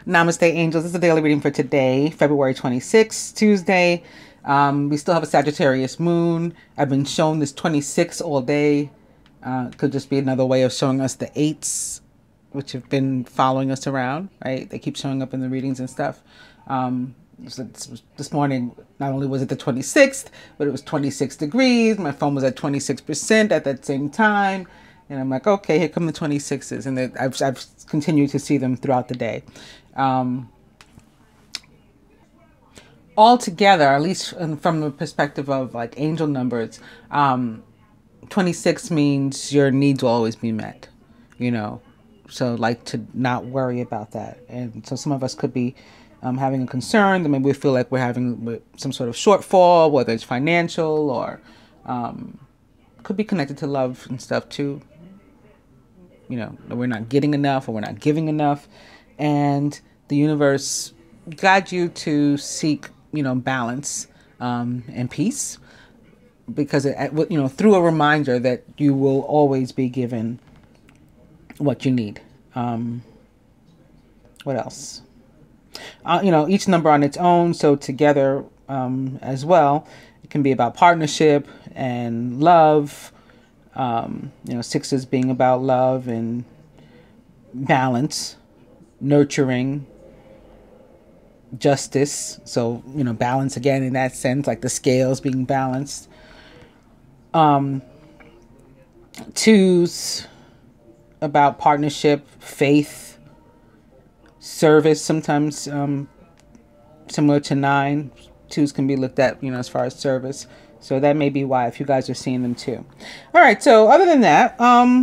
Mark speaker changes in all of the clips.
Speaker 1: Namaste, angels. This is the daily reading for today, February 26th, Tuesday. We still have a Sagittarius moon. I've been shown this 26 all day. Could just be another way of showing us the eights, which have been following us around, right? They keep showing up in the readings and stuff. So this morning, not only was it the 26th, but it was 26 degrees. My phone was at 26% at that same time. And I'm like, okay, here come the 26s. And I've continued to see them throughout the day. Altogether, at least from the perspective of like angel numbers, 26 means your needs will always be met, you know. So like to not worry about that. And so some of us could be having a concern that maybe we feel like we're having some sort of shortfall, whether it's financial or could be connected to love and stuff too. You know, we're not getting enough or we're not giving enough. And the universe guides you to seek, you know, balance and peace. Because, you know, through a reminder that you will always be given what you need. What else? You know, each number on its own. So together as well, it can be about partnership and love. You know, sixes being about love and balance, nurturing, justice. So, you know, balance again in that sense, like the scales being balanced. Twos about partnership, faith, service, sometimes similar to nine. Twos can be looked at, you know, as far as service. So that may be why, if you guys are seeing them too. All right, so other than that,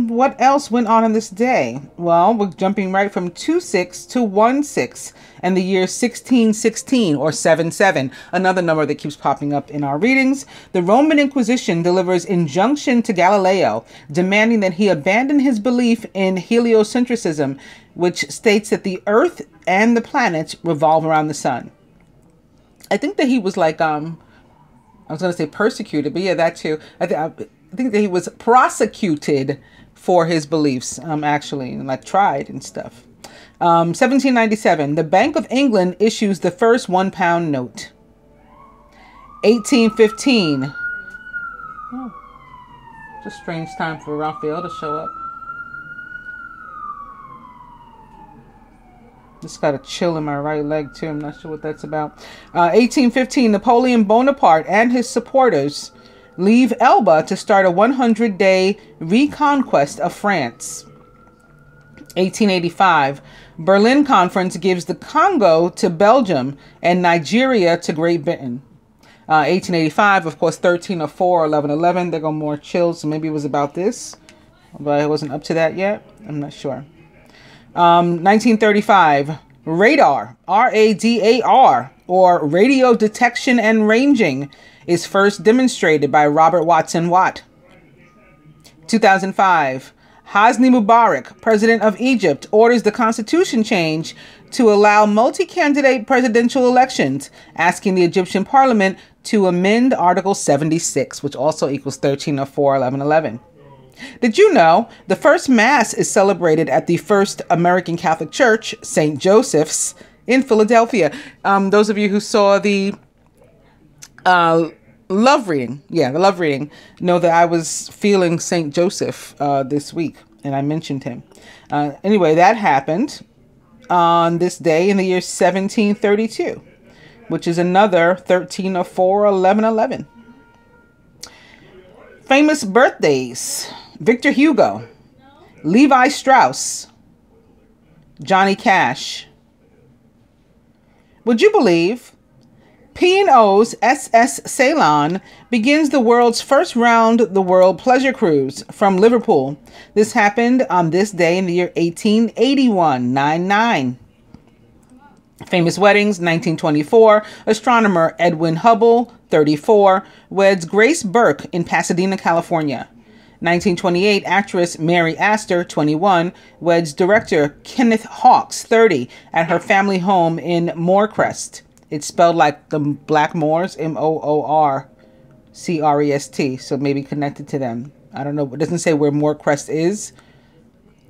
Speaker 1: what else went on this day? Well, we're jumping right from 2-6 to 1-6 and the year 1616 or 77, another number that keeps popping up in our readings. The Roman Inquisition delivers injunction to Galileo, demanding that he abandon his belief in heliocentrism, which states that the Earth and the planets revolve around the sun. I think that he was like, I was going to say persecuted, but yeah, that too. I think that he was prosecuted for his beliefs, actually, and like tried and stuff. 1797, the Bank of England issues the first £1 note. 1815. Oh, it's a strange time for Raphael to show up. Just got a chill in my right leg too. I'm not sure what that's about. 1815, Napoleon Bonaparte and his supporters leave Elba to start a 100-day reconquest of France. 1885, Berlin Conference gives the Congo to Belgium and Nigeria to Great Britain. 1885, of course, 1304, 1111. There go more chills, so maybe it was about this. But I wasn't up to that yet. I'm not sure. 1935, radar, R-A-D-A-R, or radio detection and ranging, is first demonstrated by Robert Watson Watt. 2005, Hosni Mubarak, president of Egypt, orders the constitution change to allow multi-candidate presidential elections, asking the Egyptian parliament to amend Article 76, which also equals 1304, 1111. Did you know the first Mass is celebrated at the First American Catholic Church, St. Joseph's, in Philadelphia? Those of you who saw the love reading, the love reading, know that I was feeling St. Joseph this week, and I mentioned him. Anyway, that happened on this day in the year 1732, which is another 1304, 1111. Famous birthdays: Victor Hugo, Levi Strauss, Johnny Cash. Would you believe P&O's SS Ceylon begins the world's first round-the-world pleasure cruise from Liverpool? This happened on this day in the year 1881, 9-9. Famous weddings: 1924, astronomer Edwin Hubble, 34, weds Grace Burke in Pasadena, California. 1928, actress Mary Astor, 21, weds director Kenneth Hawkes, 30, at her family home in Moorcrest. It's spelled like the Black Moors, Moorcrest, so maybe connected to them. I don't know. It doesn't say where Moorcrest is,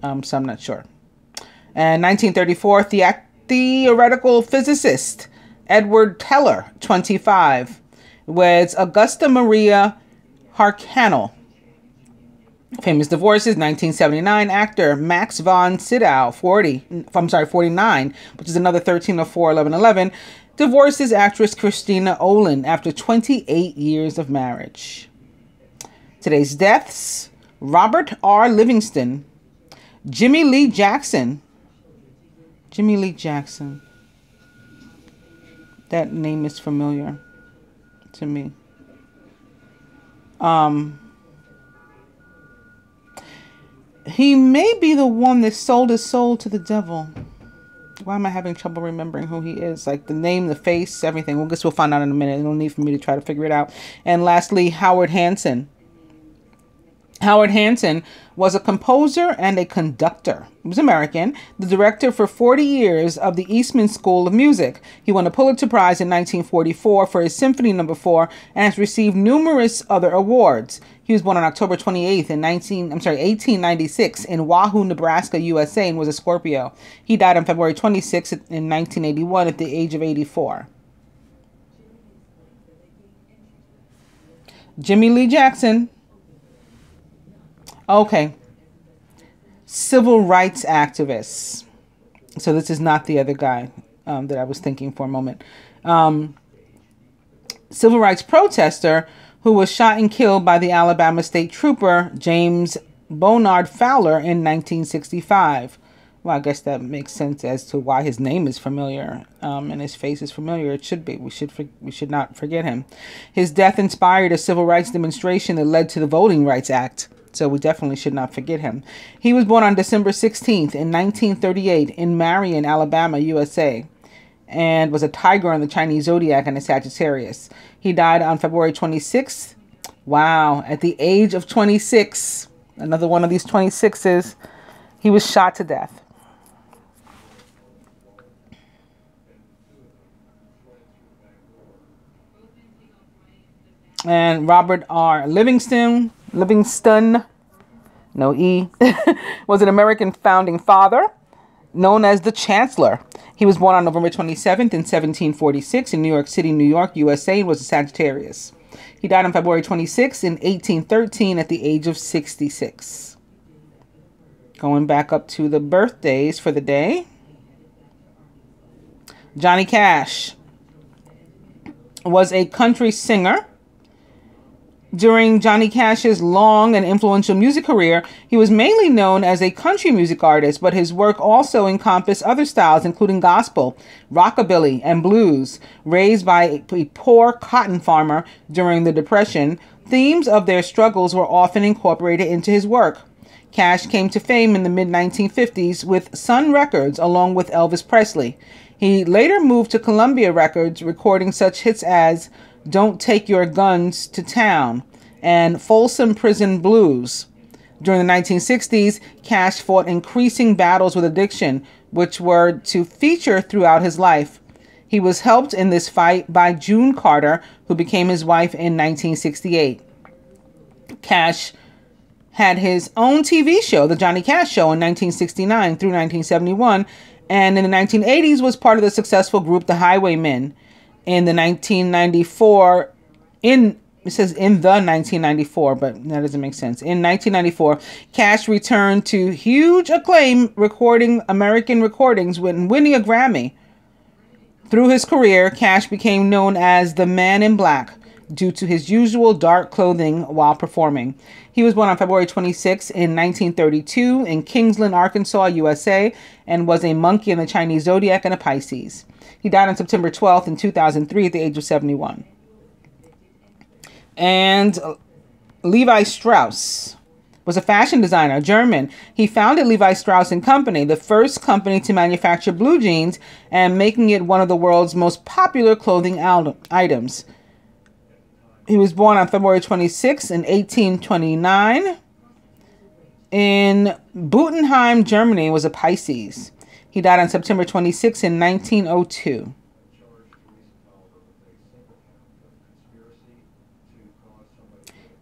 Speaker 1: so I'm not sure. And 1934, theoretical physicist Edward Teller, 25, weds Augusta Maria Harkanel. Famous divorces, 1979, actor Max von Sydow, 49, which is another 13 of 4, 11, 11, divorces actress Christina Olin after 28 years of marriage. Today's deaths: Robert R. Livingston, Jimmy Lee Jackson. Jimmy Lee Jackson. That name is familiar to me. He may be the one that sold his soul to the devil. Why am I having trouble remembering who he is? Like the name, the face, everything. We'll find out in a minute. No need for me to try to figure it out. And lastly, Howard Hanson. Howard Hanson was a composer and a conductor. He was American, the director for 40 years of the Eastman School of Music. He won a Pulitzer Prize in 1944 for his Symphony No. 4 and has received numerous other awards. He was born on October 28th in 1896 in Wahoo, Nebraska, USA, and was a Scorpio. He died on February 26th in 1981 at the age of 84. Jimmy Lee Jackson. Okay. Civil rights activists. So this is not the other guy that I was thinking for a moment. Civil rights protester who was shot and killed by the Alabama state trooper James Bonard Fowler in 1965. Well, I guess that makes sense as to why his name is familiar and his face is familiar. It should be. We should not forget him. His death inspired a civil rights demonstration that led to the Voting Rights Act. So we definitely should not forget him. He was born on December 16th in 1938 in Marion, Alabama, USA, and was a tiger on the Chinese zodiac and a Sagittarius. He died on February 26th. Wow, at the age of 26. Another one of these 26s. He was shot to death. And Robert R. Livingston, no E, was an American founding father known as the Chancellor. He was born on November 27th in 1746 in New York City, New York, USA, and was a Sagittarius. He died on February 26th in 1813 at the age of 66. Going back up to the birthdays for the day. Johnny Cash was a country singer. During Johnny Cash's long and influential music career, he was mainly known as a country music artist, but his work also encompassed other styles, including gospel, rockabilly, and blues. Raised by a poor cotton farmer during the Depression, themes of their struggles were often incorporated into his work. Cash came to fame in the mid-1950s with Sun Records along with Elvis Presley. He later moved to Columbia Records, recording such hits as Don't Take Your Guns to Town and Folsom Prison Blues. During the 1960s, Cash fought increasing battles with addiction, which were to feature throughout his life. He was helped in this fight by June Carter, who became his wife in 1968. Cash had his own TV show, The Johnny Cash Show, in 1969 through 1971, and in the 1980s was part of the successful group The Highwaymen. In the 1994, it says in the 1994, but that doesn't make sense. In 1994, Cash returned to huge acclaim recording American recordings and winning a Grammy. Through his career, Cash became known as the Man in Black due to his usual dark clothing while performing. He was born on February 26 in 1932 in Kingsland, Arkansas, USA, and was a monkey in the Chinese zodiac and a Pisces. He died on September 12th in 2003 at the age of 71. And Levi Strauss was a fashion designer, German. He founded Levi Strauss & Company, the first company to manufacture blue jeans and making it one of the world's most popular clothing items. He was born on February 26 in 1829 in Butenheim, Germany, was a Pisces. He died on September 26 in 1902.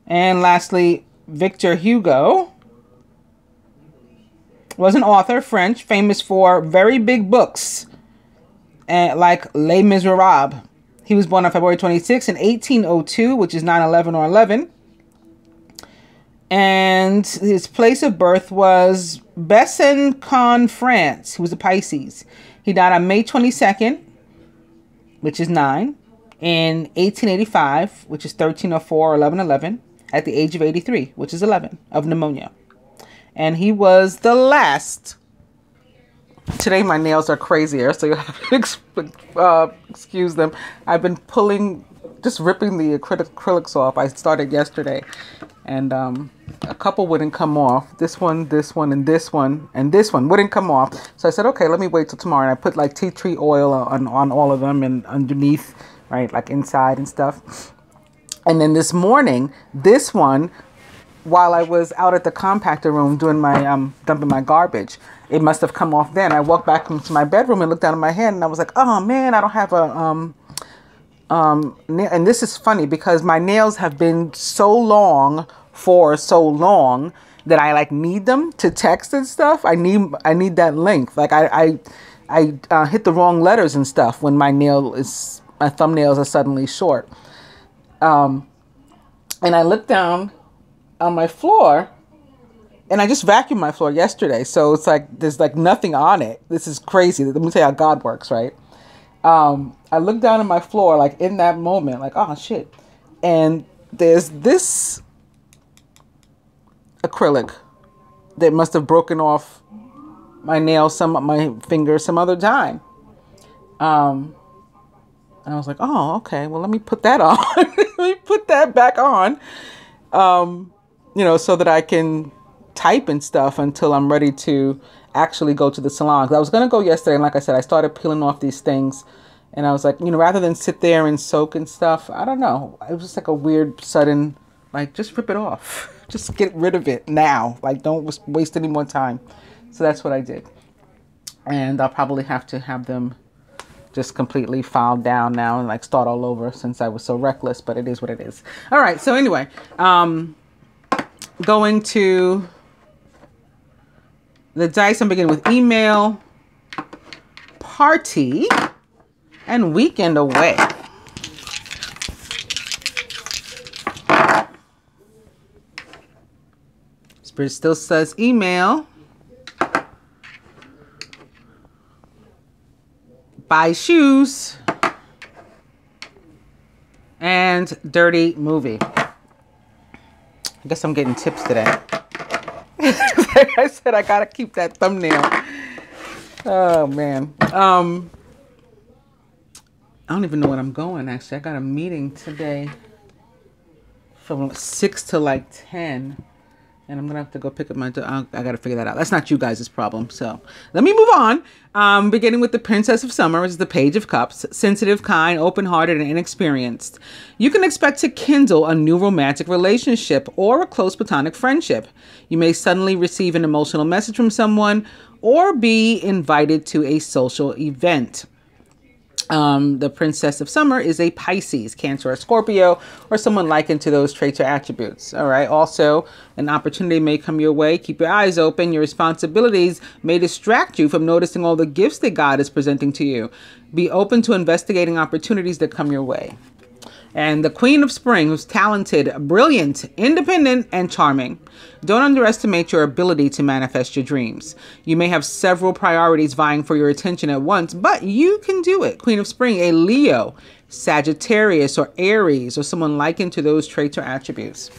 Speaker 1: And lastly, Victor Hugo was an author, French, famous for very big books and like Les Miserables. He was born on February 26 in 1802, which is 9/11 or 11. And his place of birth was Besançon, France. He was a Pisces. He died on May 22nd, which is 9, in 1885, which is 1304 or 1111, at the age of 83, which is 11, of pneumonia. And he was the last. Today my nails are crazier, so you have to excuse them. I've been just ripping the acrylics off. I started yesterday, and a couple wouldn't come off. This one, and this one, and this one wouldn't come off. So I said, okay, let me wait till tomorrow. And I put like tea tree oil on all of them and underneath, right, like inside and stuff. And then this morning, this one, while I was out at the compactor room doing my dumping my garbage, it must have come off then. I walked back into my bedroom and looked down at my hand, and I was like, oh man, I don't have a and this is funny because my nails have been so long that I like need them to text and stuff. I need that length. Like I hit the wrong letters and stuff when my thumbnails are suddenly short. And I looked down on my floor, and I just vacuumed my floor yesterday. So it's like, there's like nothing on it. This is crazy. Let me tell you how God works, right? I looked down at my floor, like in that moment, like, oh shit. And there's this acrylic that must have broken off my nail, my finger some other time. And I was like, oh, okay, well, let me put that on. Let me put that back on, so that I can type and stuff until I'm ready to actually go to the salon. 'Cause I was going to go yesterday, and like I said, I started peeling off these things, and I was like, rather than sit there and soak and stuff, I don't know. It was just like a weird, sudden, like, just rip it off. Just get rid of it now. Like, don't waste any more time. So that's what I did. And I'll probably have to have them just completely filed down now and like start all over since I was so reckless, but it is what it is. All right. So anyway, going to the dice. I'm beginning with email, party, and weekend away. Spirit still says email. Buy shoes. And dirty movie. I guess I'm getting tips today. Like I said, I gotta keep that thumbnail. Oh man. I don't even know what I'm going, actually. I got a meeting today from 6 to like 10. And I'm going to have to go pick up my dog. I got to figure that out. That's not you guys' problem. So let me move on. Beginning with the Princess of Summer, which is the Page of Cups. Sensitive, kind, open-hearted, and inexperienced. You can expect to kindle a new romantic relationship or a close platonic friendship. You may suddenly receive an emotional message from someone or be invited to a social event. The Princess of Summer is a Pisces, Cancer, or Scorpio, or someone likened to those traits or attributes. All right. Also, an opportunity may come your way. Keep your eyes open. Your responsibilities may distract you from noticing all the gifts that God is presenting to you. Be open to investigating opportunities that come your way. And the Queen of Spring, who's talented, brilliant, independent, and charming. Don't underestimate your ability to manifest your dreams. You may have several priorities vying for your attention at once, but you can do it. Queen of Spring, a Leo, Sagittarius, or Aries, or someone likened to those traits or attributes.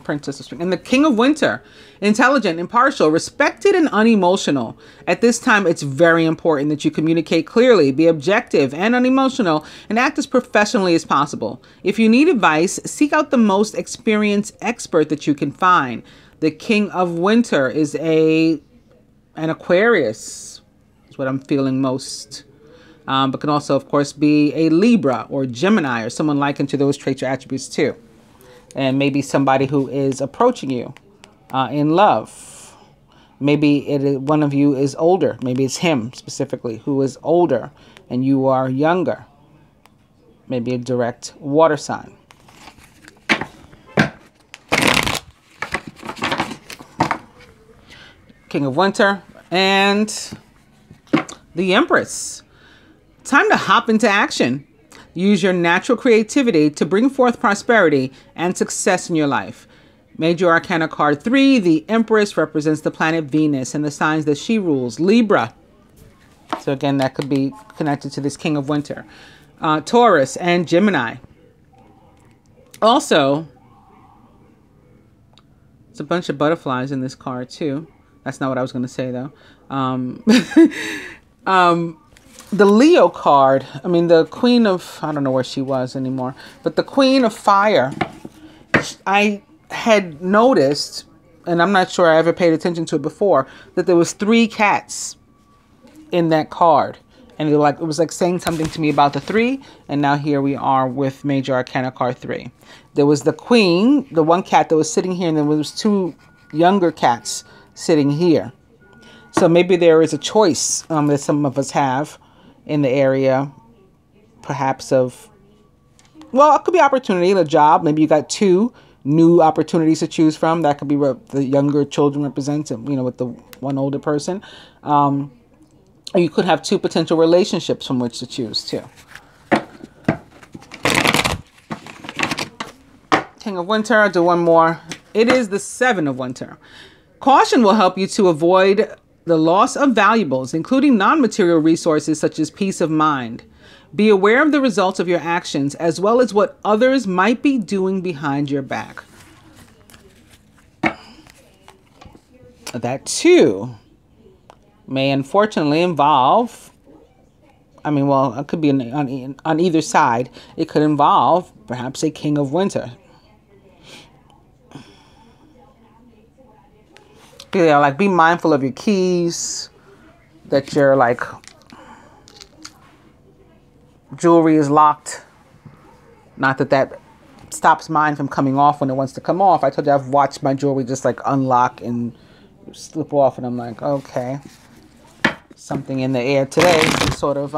Speaker 1: Princess of Spring. And the King of Winter, intelligent, impartial, respected, and unemotional. At this time, it's very important that you communicate clearly, be objective and unemotional, and act as professionally as possible. If you need advice, seek out the most experienced expert that you can find. The King of Winter is an Aquarius, is what I'm feeling most. But can also, of course, be a Libra or Gemini or someone likened to those traits or attributes too. And maybe somebody who is approaching you in love. Maybe one of you is older. Maybe it's him specifically who is older and you are younger. Maybe a direct water sign. King of Winter, and the Empress. Time to hop into action. Use your natural creativity to bring forth prosperity and success in your life. Major Arcana card 3, the Empress, represents the planet Venus and the signs that she rules, Libra. So again, that could be connected to this King of Winter. Taurus and Gemini. Also, there's a bunch of butterflies in this card too. That's not what I was going to say though. The Leo card, I mean the Queen of, I don't know where she was anymore, but the Queen of Fire, I had noticed, and I'm not sure I ever paid attention to it before, that there was 3 cats in that card. And it was like saying something to me about the 3, and now here we are with Major Arcana card 3. There was the Queen, the one cat that was sitting here, and then there was 2 younger cats sitting here. So maybe there is a choice that some of us have in the area, perhaps of, well, it could be opportunity, a job. Maybe you got 2 new opportunities to choose from. That could be what the younger children represent, you know, with the one older person. Or you could have 2 potential relationships from which to choose too. King of Winter, I'll do one more. It is the 7 of Winter. Caution will help you to avoid the loss of valuables, including non-material resources such as peace of mind. Be aware of the results of your actions as well as what others might be doing behind your back. That too may unfortunately involve, I mean, well, it could be on either side. It could involve perhaps a King of Winter. Yeah, like be mindful of your keys, that your like jewelry is locked. Not that that stops mine from coming off when it wants to come off. I told you I've watched my jewelry just like unlock and slip off, and I'm like, okay, something in the air today, some sort of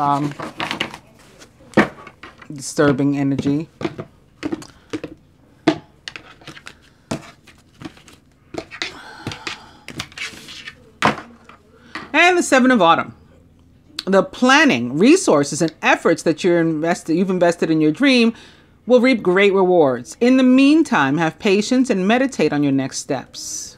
Speaker 1: disturbing energy. And the 7 of Autumn. The planning, resources, and efforts that you've invested in your dream will reap great rewards. In the meantime, have patience and meditate on your next steps.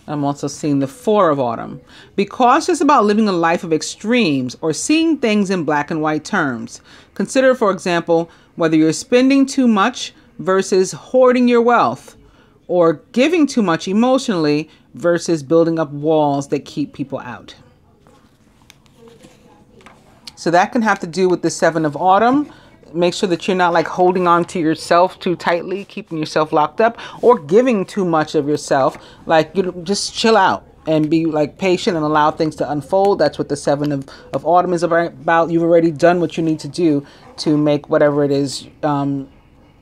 Speaker 1: I'm also seeing the 4 of Autumn. Be cautious about living a life of extremes or seeing things in black and white terms. Consider, for example, whether you're spending too much versus hoarding your wealth, or giving too much emotionally versus building up walls that keep people out. So that can have to do with the 7 of Autumn. Make sure that you're not like holding on to yourself too tightly, keeping yourself locked up, or giving too much of yourself. Like, you know, just chill out and be like patient and allow things to unfold. That's what the 7 of Autumn is about. You've already done what you need to do to make whatever it is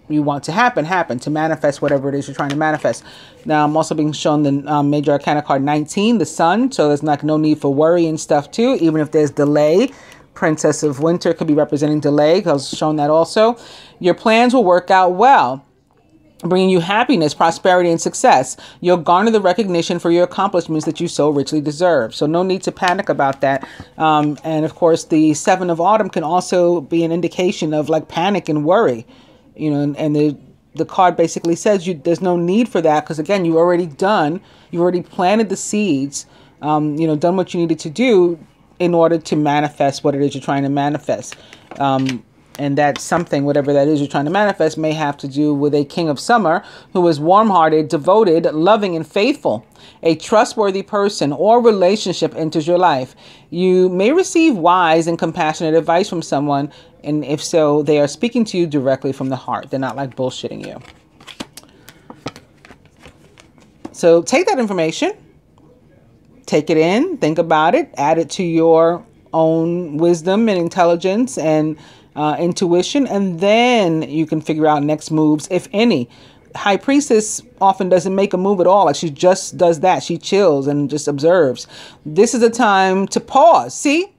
Speaker 1: you want to happen, to manifest whatever it is you're trying to manifest. Now, I'm also being shown the Major Arcana card 19, the Sun. So there's like no need for worry and stuff too, even if there's delay. Princess of Winter could be representing delay. I was shown that also. Your plans will work out well, bringing you happiness, prosperity, and success. You'll garner the recognition for your accomplishments that you so richly deserve. So no need to panic about that. And of course, the 7 of Autumn can also be an indication of like panic and worry. You know, and the card basically says there's no need for that, because again, you've already planted the seeds, you know, done what you needed to do in order to manifest what it is you're trying to manifest. And that something, whatever that is you're trying to manifest, may have to do with a King of Summer who is warm-hearted, devoted, loving, and faithful. A trustworthy person or relationship enters your life. You may receive wise and compassionate advice from someone, and if so, they are speaking to you directly from the heart. They're not like bullshitting you. So take that information, take it in, think about it, add it to your own wisdom and intelligence and intuition, and then you can figure out next moves, if any. High Priestess often doesn't make a move at all. Like, she just does that. She chills and just observes. This is a time to pause, see?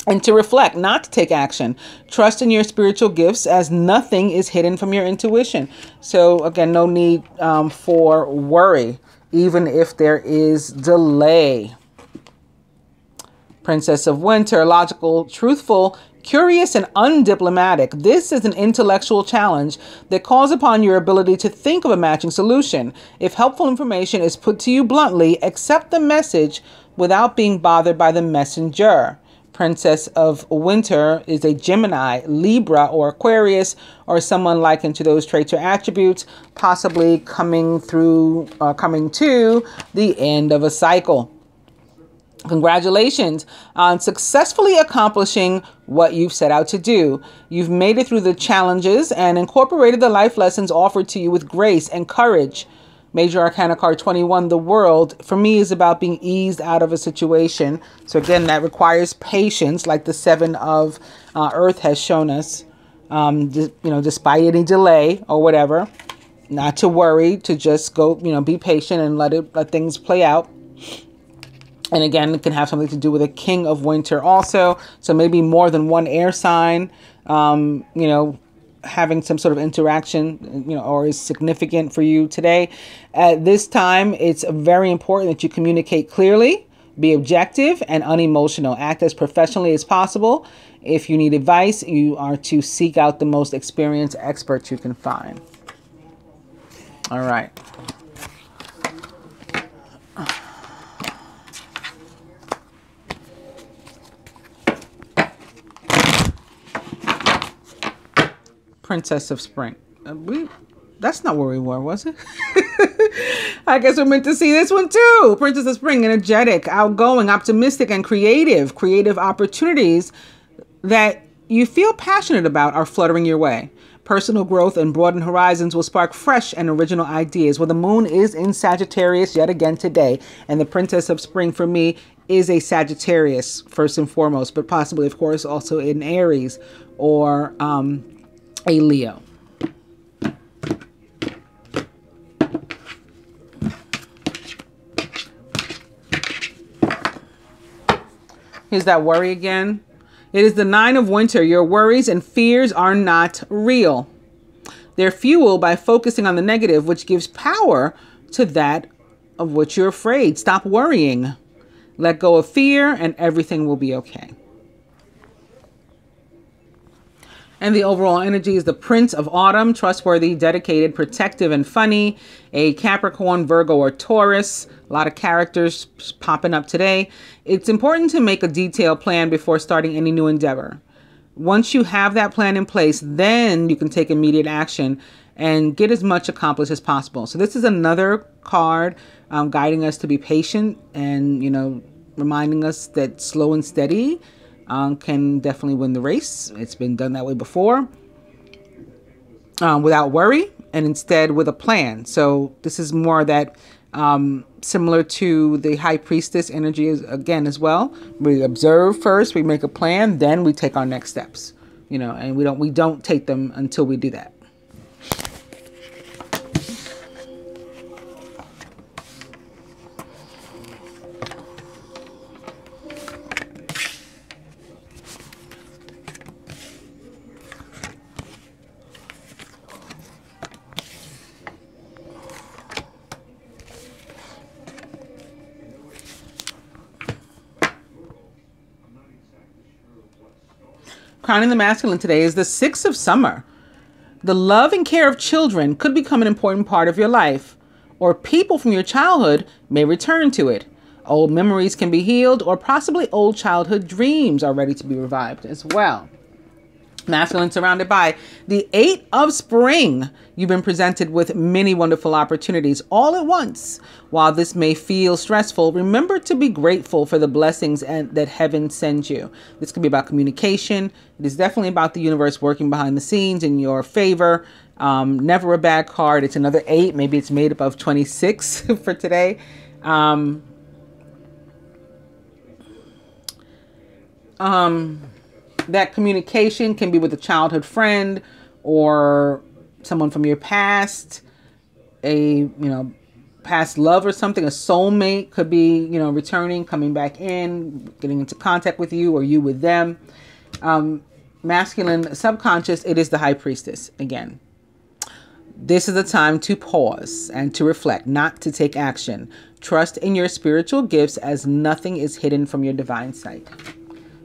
Speaker 1: And to reflect, not to take action. Trust in your spiritual gifts, as nothing is hidden from your intuition. So again, no need for worry even if there is delay. Princess of Winter, logical, truthful, curious, and undiplomatic. This is an intellectual challenge that calls upon your ability to think of a matching solution. If helpful information is put to you bluntly, accept the message without being bothered by the messenger. Princess of Winter is a Gemini, Libra, or Aquarius, or someone likened to those traits or attributes, possibly coming to the end of a cycle. Congratulations on successfully accomplishing what you've set out to do. You've made it through the challenges and incorporated the life lessons offered to you with grace and courage. Major Arcana card 21, the World, for me is about being eased out of a situation. So again, that requires patience, like the Seven of Earth has shown us. Despite any delay or whatever, not to worry, to just go, be patient and let things play out. And again, it can have something to do with a King of Winter also. So maybe more than one air sign, having some sort of interaction, or is significant for you today. At this time, it's very important that you communicate clearly, be objective and unemotional. Act as professionally as possible. If you need advice, you are to seek out the most experienced experts you can find. All right. Princess of Spring. That's not where we were, was it? I guess we're meant to see this one too. Princess of Spring, energetic, outgoing, optimistic, and creative. Creative opportunities that you feel passionate about are fluttering your way. Personal growth and broadened horizons will spark fresh and original ideas. Well, the moon is in Sagittarius yet again today. And the Princess of Spring for me is a Sagittarius first and foremost, but possibly, of course, also in Aries or a Leo. Here's that worry again. It is the Nine of Winter. Your worries and fears are not real. They're fueled by focusing on the negative, which gives power to that of which you're afraid. Stop worrying. Let go of fear and everything will be okay. And the overall energy is the Prince of Autumn, trustworthy, dedicated, protective, and funny. A Capricorn, Virgo, or Taurus. A lot of characters popping up today. It's important to make a detailed plan before starting any new endeavor. Once you have that plan in place, then you can take immediate action and get as much accomplished as possible. So this is another card guiding us to be patient and, reminding us that slow and steady can definitely win the race. It's been done that way before, without worry and instead with a plan. So this is more that similar to the High Priestess energy again as well. We observe first, we make a plan, then we take our next steps. And we don't take them until we do that. Crowning the masculine today is the Six of Summer. The love and care of children could become an important part of your life, or people from your childhood may return to it. Old memories can be healed, or possibly old childhood dreams are ready to be revived as well. Masculine surrounded by the Eight of Spring. You've been presented with many wonderful opportunities all at once. While this may feel stressful, remember to be grateful for the blessings that heaven sends you. This could be about communication. It is definitely about the universe working behind the scenes in your favor. Never a bad card. It's another 8. Maybe it's made up of 26 for today. That communication can be with a childhood friend or someone from your past, a, past love or something. A soulmate could be, returning, coming back in, getting into contact with you or you with them. Masculine subconscious, it is the High Priestess again. This is a time to pause and to reflect, not to take action. Trust in your spiritual gifts, as nothing is hidden from your divine sight.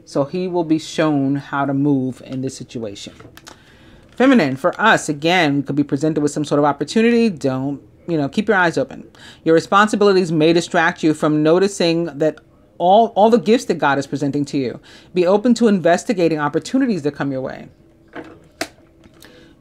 Speaker 1: So he will be shown how to move in this situation. Feminine, for us, again, we could be presented with some sort of opportunity. Don't, keep your eyes open. Your responsibilities may distract you from noticing that all the gifts that God is presenting to you. Be open to investigating opportunities that come your way.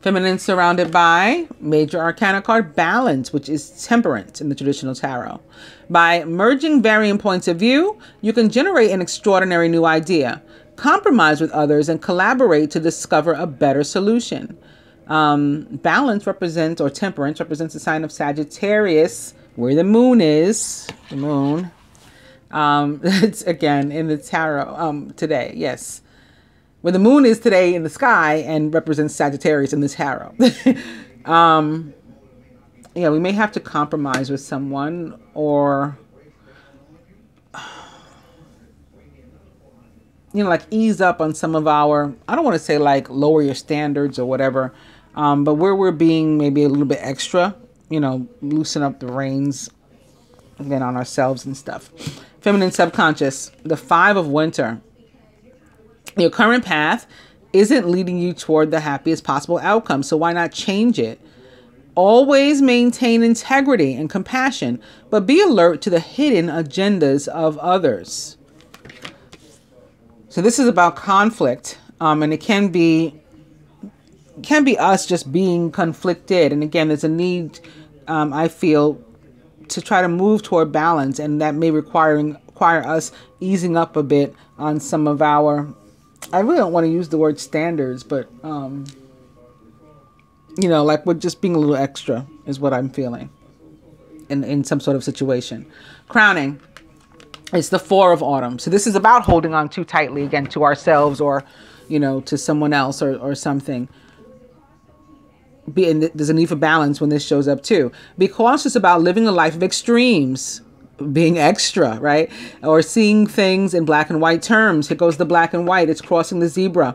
Speaker 1: Feminine, surrounded by major arcana card Balance, which is temperance in the traditional tarot. By merging varying points of view, you can generate an extraordinary new idea, compromise with others, and collaborate to discover a better solution. Balance represents, or temperance represents, the sign of Sagittarius, where the moon is. The moon. It's again in the tarot today. Yes. Where the moon is today in the sky and represents Sagittarius in the tarot. Yeah, we may have to compromise with someone, or, like ease up on some of our, I don't want to say like lower your standards or whatever, but where we're being maybe a little bit extra, loosen up the reins again on ourselves and stuff. Feminine, subconscious, the 5 of Winter. Your current path isn't leading you toward the happiest possible outcome, so why not change it? Always maintain integrity and compassion, but be alert to the hidden agendas of others. So this is about conflict, and it can be us just being conflicted. And again, there's a need, I feel, to try to move toward balance, and that may require us easing up a bit on some of our, I really don't want to use the word standards, but, like we're just being a little extra is what I'm feeling in some sort of situation. Crowning. It's the 4 of Autumn. So this is about holding on too tightly, again, to ourselves or, to someone else or something. And there's a need for balance when this shows up too. Be cautious about living a life of extremes. Being extra, right? Or seeing things in black and white terms. Here goes the black and white. It's crossing the zebra.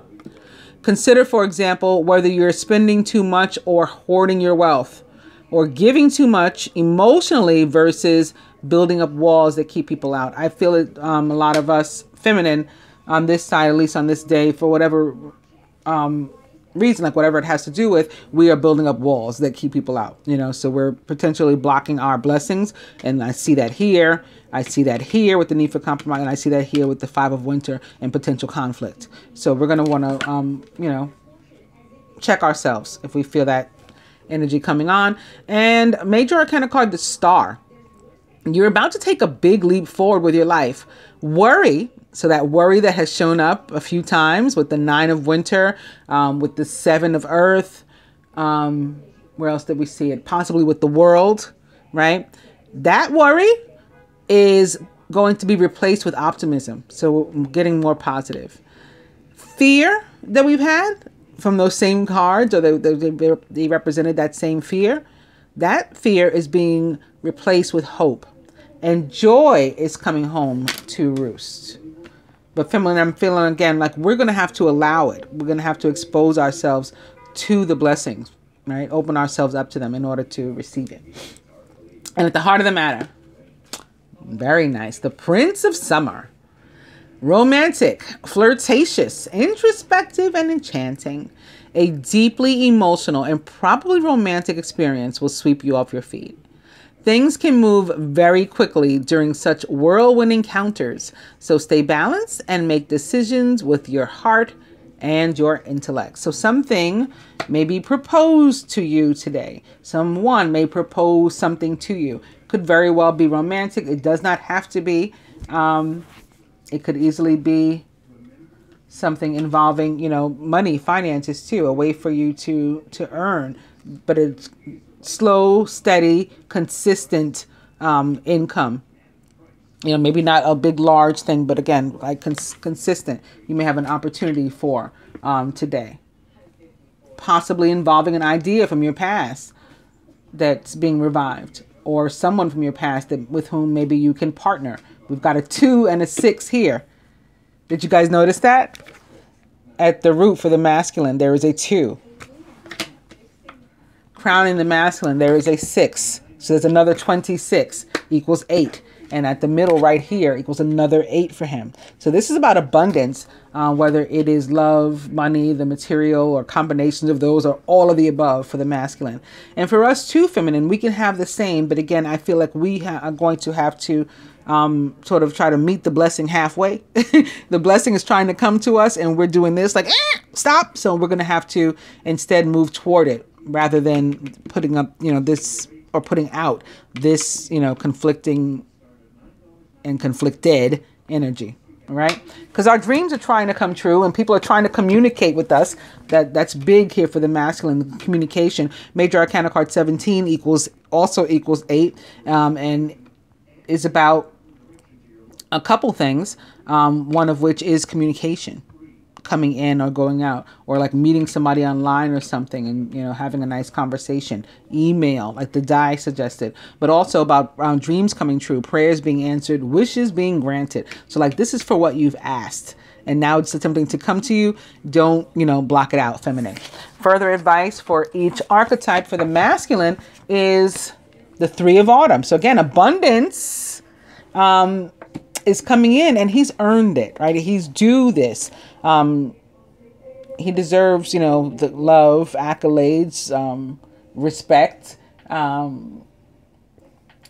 Speaker 1: Consider, for example, whether you're spending too much or hoarding your wealth, or giving too much emotionally versus building up walls that keep people out. I feel it, a lot of us feminine on this side, at least on this day, for whatever reason, like whatever it has to do with, we are building up walls that keep people out, so we're potentially blocking our blessings. And I see that here. I see that here with the need for compromise. And I see that here with the 5 of Winter and potential conflict. So we're going to want to, check ourselves if we feel that energy coming on. And major arcana card, the Star. You're about to take a big leap forward with your life. Worry. So that worry that has shown up a few times with the 9 of Winter, with the 7 of Earth. Where else did we see it? Possibly with the World, right? That worry is going to be replaced with optimism. So we're getting more positive. Fear that we've had from those same cards, or they represented that same fear. That fear is being replaced with hope. And joy is coming home to roost. But feminine, I'm feeling again like we're going to have to allow it. We're going to have to expose ourselves to the blessings, right? Open ourselves up to them in order to receive it. And at the heart of the matter, very nice, the Prince of Summer. Romantic, flirtatious, introspective, and enchanting. A deeply emotional and probably romantic experience will sweep you off your feet. Things can move very quickly during such whirlwind encounters, so stay balanced and make decisions with your heart and your intellect. So something may be proposed to you today. Someone may propose something to you. Could very well be romantic. It does not have to be. It could easily be something involving, money, finances too, a way for you to earn. But it's slow, steady, consistent income. Maybe not a big, large thing, but again, like consistent. You may have an opportunity for today. Possibly involving an idea from your past that's being revived, or someone from your past with whom maybe you can partner. We've got a 2 and a 6 here. Did you guys notice that? At the root for the masculine, there is a 2. crowning the masculine, there is a 6. So there's another 26 equals 8. And at the middle right here equals another 8 for him. So this is about abundance, whether it is love, money, the material, or combinations of those, or all of the above for the masculine. And for us too, feminine, we can have the same. But again, I feel like we are going to have to sort of try to meet the blessing halfway. The blessing is trying to come to us and we're doing this like, stop. So we're going to have to instead move toward it rather than putting up, this, or putting out this, conflicting and conflicted energy. All right, because our dreams are trying to come true and people are trying to communicate with us. That's big here for the masculine, communication. Major Arcana card 17 also equals 8, and is about a couple things, one of which is communication, coming in or going out, or like meeting somebody online or something and having a nice conversation. Email, like the die suggested, but also about dreams coming true, prayers being answered, wishes being granted. So like this is for what you've asked and now it's attempting to come to you. Don't block it out, feminine. Further advice for each archetype for the masculine is the 3 of Autumn. So again, abundance is coming in and he's earned it, right? He's due this. He deserves, the love, accolades, respect,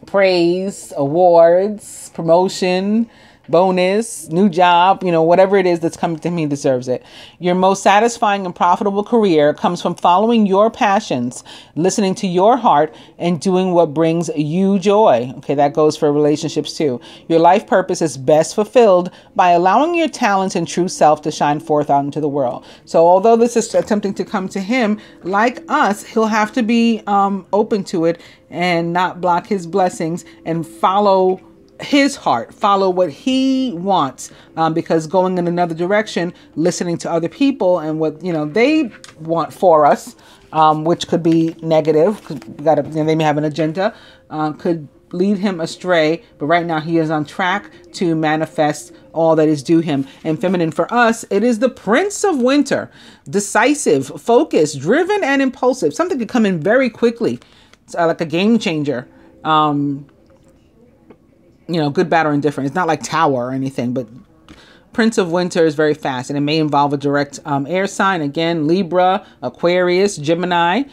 Speaker 1: praise, awards, promotion, bonus, new job, whatever it is that's coming to him, he deserves it. Your most satisfying and profitable career comes from following your passions, listening to your heart, and doing what brings you joy. Okay, that goes for relationships too. Your life purpose is best fulfilled by allowing your talents and true self to shine forth out into the world. So although this is attempting to come to him, like us, he'll have to be open to it and not block his blessings and follow his heart, follow what he wants, because going in another direction, listening to other people and what they want for us, which could be negative, because they may have an agenda, could lead him astray. But right now he is on track to manifest all that is due him. And feminine for us, it is the Prince of Winter, decisive, focused, driven, and impulsive. Something could come in very quickly. It's like a game changer. Good, bad, or indifferent. It's not like Tower or anything, but Prince of Winter is very fast, and it may involve a direct air sign. Again, Libra, Aquarius, Gemini.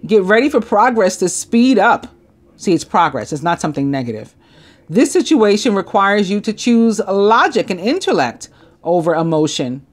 Speaker 1: Get ready for progress to speed up. See, it's progress. It's not something negative. This situation requires you to choose logic and intellect over emotion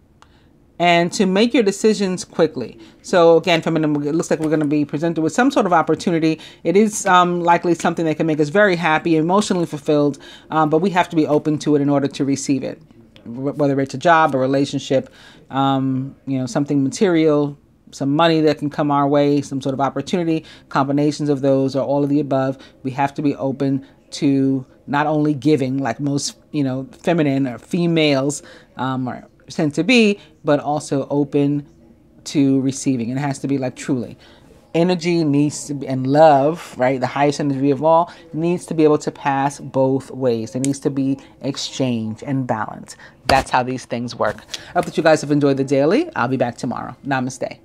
Speaker 1: and to make your decisions quickly. So again, feminine, it looks like we're going to be presented with some sort of opportunity. It is likely something that can make us very happy, emotionally fulfilled, but we have to be open to it in order to receive it. Whether it's a job, a relationship, something material, some money that can come our way, some sort of opportunity, combinations of those or all of the above. We have to be open to not only giving, like most, feminine or females are tend to be, but also open to receiving. And it has to be like truly. Energy needs to be, and love, right? The highest energy of all needs to be able to pass both ways. There needs to be exchange and balance. That's how these things work. I hope that you guys have enjoyed the daily. I'll be back tomorrow. Namaste.